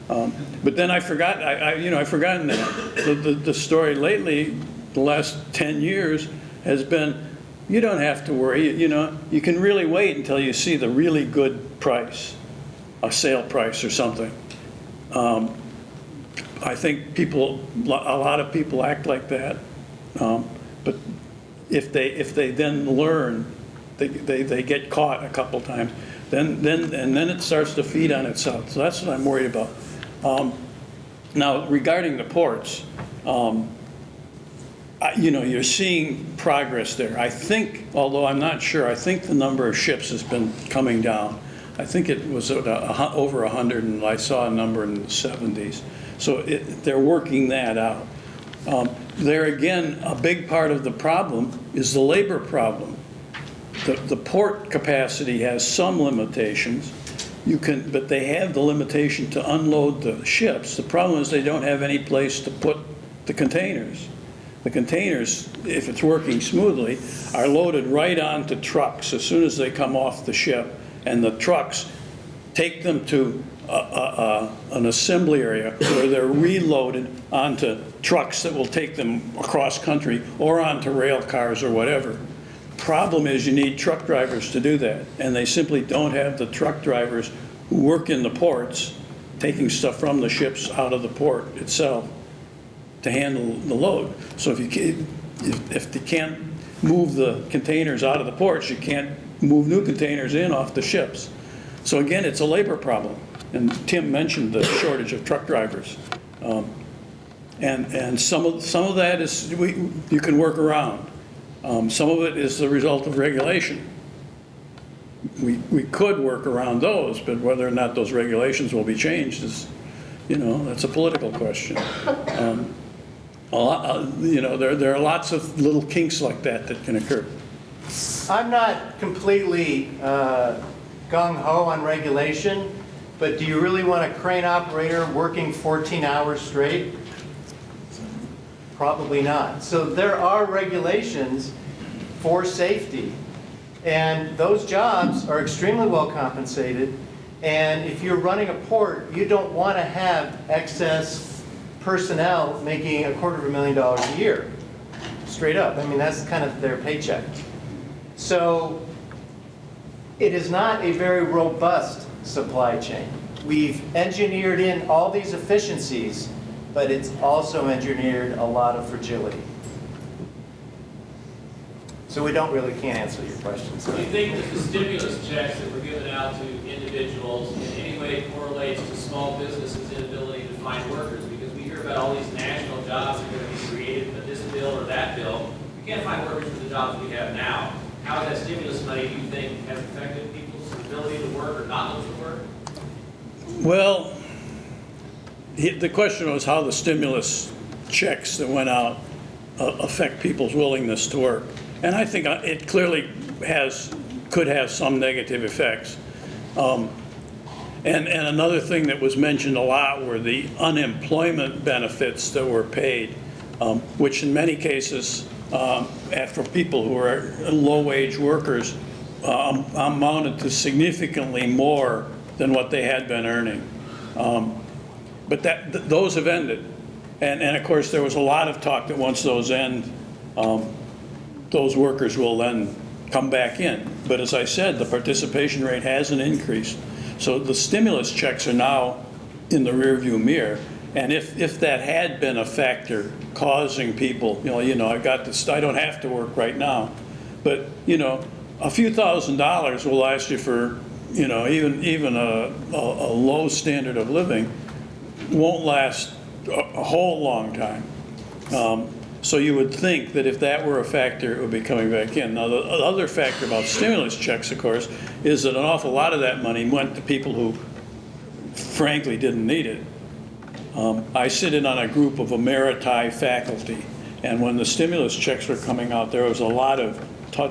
But then I've forgotten that the story lately, the last 10 years, has been, you don't have to worry. You know, you can really wait until you see the really good price, a sale price or something. I think a lot of people act like that, but if they then learn, they get caught a couple times, then it starts to feed on itself. So that's what I'm worried about. Now, regarding the ports, you know, you're seeing progress there. I think, although I'm not sure, I think the number of ships has been coming down. I think it was over 100, and I saw a number in the 70s. So they're working that out. There again, a big part of the problem is the labor problem. The port capacity has some limitations. But they have the limitation to unload the ships. The problem is they don't have any place to put the containers. The containers, if it's working smoothly, are loaded right onto trucks as soon as they come off the ship, and the trucks take them to an assembly area where they're reloaded onto trucks that will take them across country or onto rail cars or whatever. Problem is you need truck drivers to do that, and they simply don't have the truck drivers who work in the ports taking stuff from the ships out of the port itself to handle the load. So if they can't move the containers out of the ports, you can't move new containers in off the ships. So again, it's a labor problem. And Tim mentioned the shortage of truck drivers. And some of that is you can work around. Some of it is the result of regulation. We could work around those, but whether or not those regulations will be changed is, you know, that's a political question. You know, there are lots of little kinks like that can occur. I'm not completely gung-ho on regulation. but do you really want a crane operator working 14 hours straight? Probably not. So there are regulations for safety, and those jobs are extremely well compensated. And if you're running a port, you don't want to have excess personnel making $250,000 a year, straight up. I mean, that's kind of their paycheck. So it is not a very robust supply chain. We've engineered in all these efficiencies, but it's also engineered a lot of fragility. So we can't answer your questions. Do you think that the stimulus checks that were given out to individuals in any way correlates to small businesses' inability to find workers? Because we hear about all these national jobs that are going to be created by this bill or that bill. We can't find workers for the jobs we have now. How that stimulus money, do you think, has affected people's ability to work or not look for work? Well, the question was how the stimulus checks that went out affect people's willingness to work. And I think it clearly could have some negative effects. And another thing that was mentioned a lot were the unemployment benefits that were paid, which in many cases, for people who are low-wage workers, amounted to significantly more than what they had been earning. But those have ended. And of course, there was a lot of talk that once those end, those workers will then come back in. But as I said, the participation rate hasn't increased. So the stimulus checks are now in the rearview mirror. And if that had been a factor causing people, I got this, I don't have to work right now. But, a few $1,000s will last you for, even a low standard of living won't last a whole long time. So you would think that if that were a factor, it would be coming back in. Now, the other factor about stimulus checks, of course, is that an awful lot of that money went to people who, frankly, didn't need it. I sit in on a group of emeriti faculty, and when the stimulus checks were coming out, there was a lot of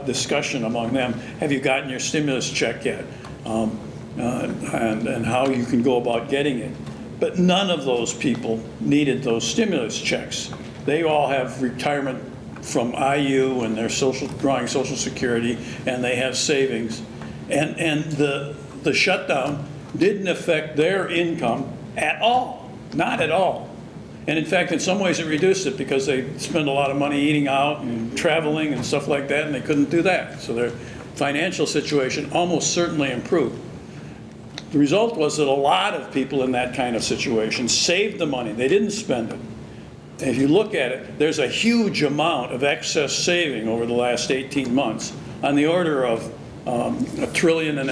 discussion among them. Have you gotten your stimulus check yet? And how you can go about getting it. But none of those people needed those stimulus checks. They all have retirement from IU and they're drawing Social Security, and they have savings. And the shutdown didn't affect their income at all, not at all. And in fact, in some ways it reduced it because they spend a lot of money eating out and traveling and stuff like that, and they couldn't do that. So their financial situation almost certainly improved. The result was that a lot of people in that kind of situation saved the money. They didn't spend it. And if you look at it, there's a huge amount of excess saving over the last 18 months on the order of $1.5 trillion. And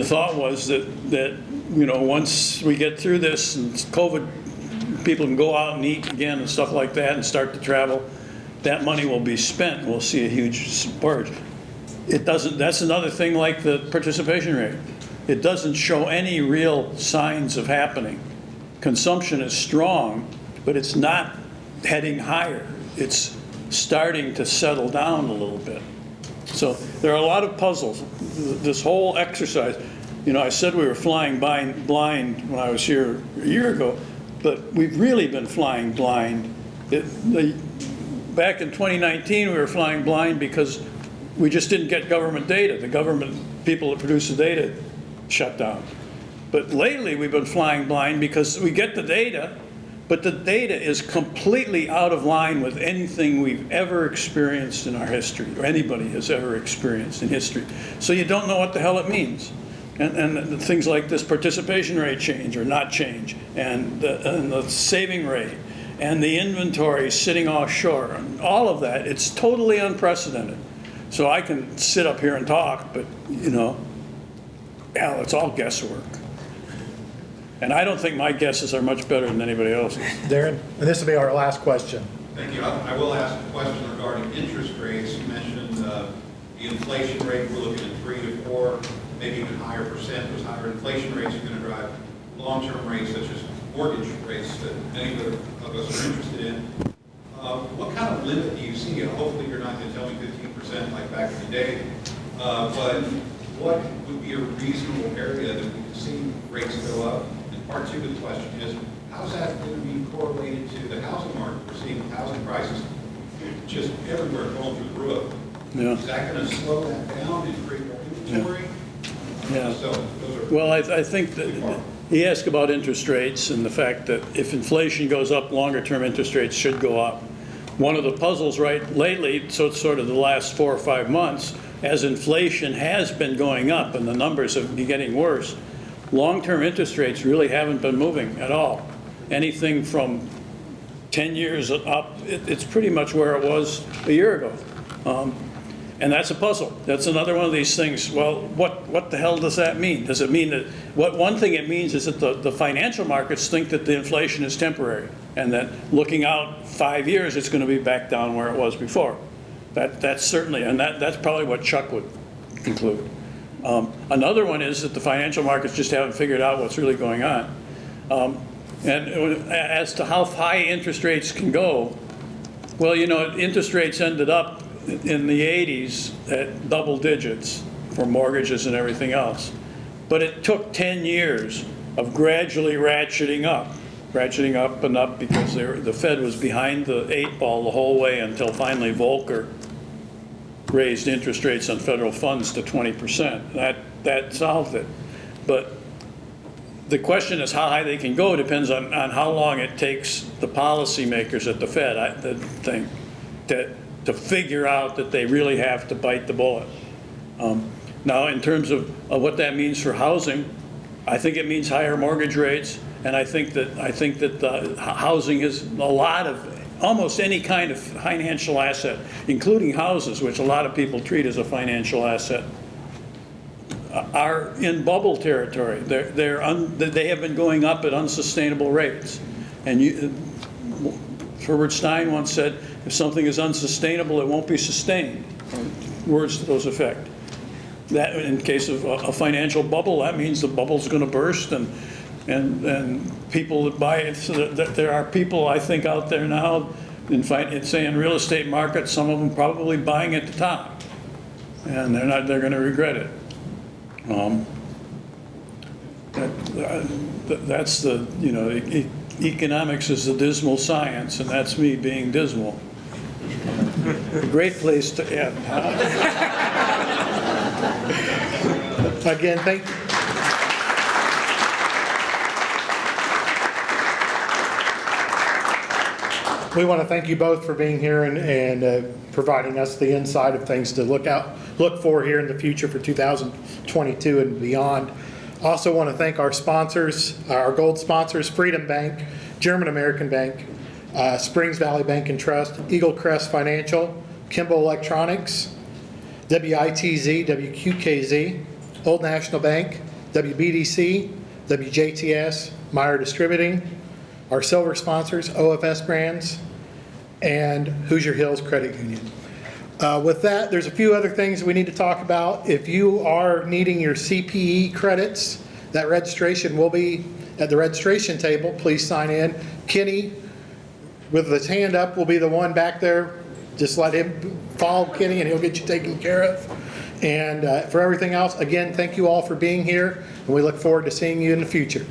the thought was that once we get through this and COVID, people can go out and eat again and stuff like that and start to travel, that money will be spent and we'll see a huge spurge. It doesn't, that's another thing like the participation rate. It doesn't show any real signs of happening. Consumption is strong, but it's not heading higher. It's starting to settle down a little bit. So there are a lot of puzzles. This whole exercise, I said we were flying blind when I was here a year ago, but we've really been flying blind. Back in 2019, we were flying blind because we just didn't get government data. The government people that produce the data shut down. But lately, we've been flying blind because we get the data, but the data is completely out of line with anything we've ever experienced in our history, or anybody has ever experienced in history. So you don't know what the hell it means. And things like this participation rate change or not change, and the saving rate, and the inventory sitting offshore, and all of that, it's totally unprecedented. So I can sit up here and talk, but, it's all guesswork. And I don't think my guesses are much better than anybody else's. Darren, and this will be our last question. Thank you. I will ask a question regarding interest rates. You mentioned the inflation rate. We're looking at 3 to 4, maybe even higher percent. Those higher inflation rates are going to drive long-term rates, such as mortgage rates that many of us are interested in. What kind of limit do you see? Hopefully you're not going to tell me 15% like back in the day. But what would be a reasonable area that we could see rates go up? And part two of the question is, how's that going to be correlated to the housing market? We're seeing housing prices just everywhere going through the roof. Yeah. Is that going to slow that down and create more inventory? Yeah. So those are. Well, I think that he asked about interest rates and the fact that if inflation goes up, longer-term interest rates should go up. One of the puzzles lately, so it's sort of the last 4 or 5 months, as inflation has been going up and the numbers have been getting worse, long-term interest rates really haven't been moving at all. Anything from 10 years up, it's pretty much where it was a year ago. And that's a puzzle. That's another one of these things. Well, what the hell does that mean? Does it mean that, one thing it means is that the financial markets think that the inflation is temporary and that looking out 5 years, it's going to be back down where it was before. That's certainly, and that's probably what Chuck would conclude. Another one is that the financial markets just haven't figured out what's really going on. And as to how high interest rates can go, well, you know, interest rates ended up in the 80s at double digits for mortgages and everything else. But it took 10 years of gradually ratcheting up and up because the Fed was behind the 8 ball the whole way until finally Volcker raised interest rates on federal funds to 20%. That solved it. But the question is how high they can go depends on how long it takes the policymakers at the Fed, to figure out that they really have to bite the bullet. Now, in terms of what that means for housing, I think it means higher mortgage rates, and I think that housing is a lot of almost any kind of financial asset, including houses, which a lot of people treat as a financial asset, are in bubble territory. They have been going up at unsustainable rates, and Herbert Stein once said, if something is unsustainable, it won't be sustained. Words to those effect. That, in case of a financial bubble, that means the bubble's going to burst, and people that buy it. So that there are people, I think, out there now, say in real estate markets, some of them probably buying at the top, and they're going to regret it. That's the, you know, economics is the dismal science, and that's me being dismal. A great place to end. Again, thank you. We want to thank you both for being here and providing us the insight of things to look for here in the future for 2022 and beyond. Also want to thank our sponsors, our gold sponsors, Freedom Bank, German American Bank, Springs Valley Bank and Trust, Eagle Crest Financial, Kimball Electronics, WITZ, WQKZ, Old National Bank, WBDC, WJTS, Meyer Distributing, our silver sponsors, OFS Brands, and Hoosier Hills Credit Union. With that, there's a few other things we need to talk about. If you are needing your CPE credits, that registration will be at the registration table. Please sign in. Kenny, with his hand up, will be the one back there. Just let him follow Kenny and he'll get you taken care of. And for everything else, again, thank you all for being here, and we look forward to seeing you in the future.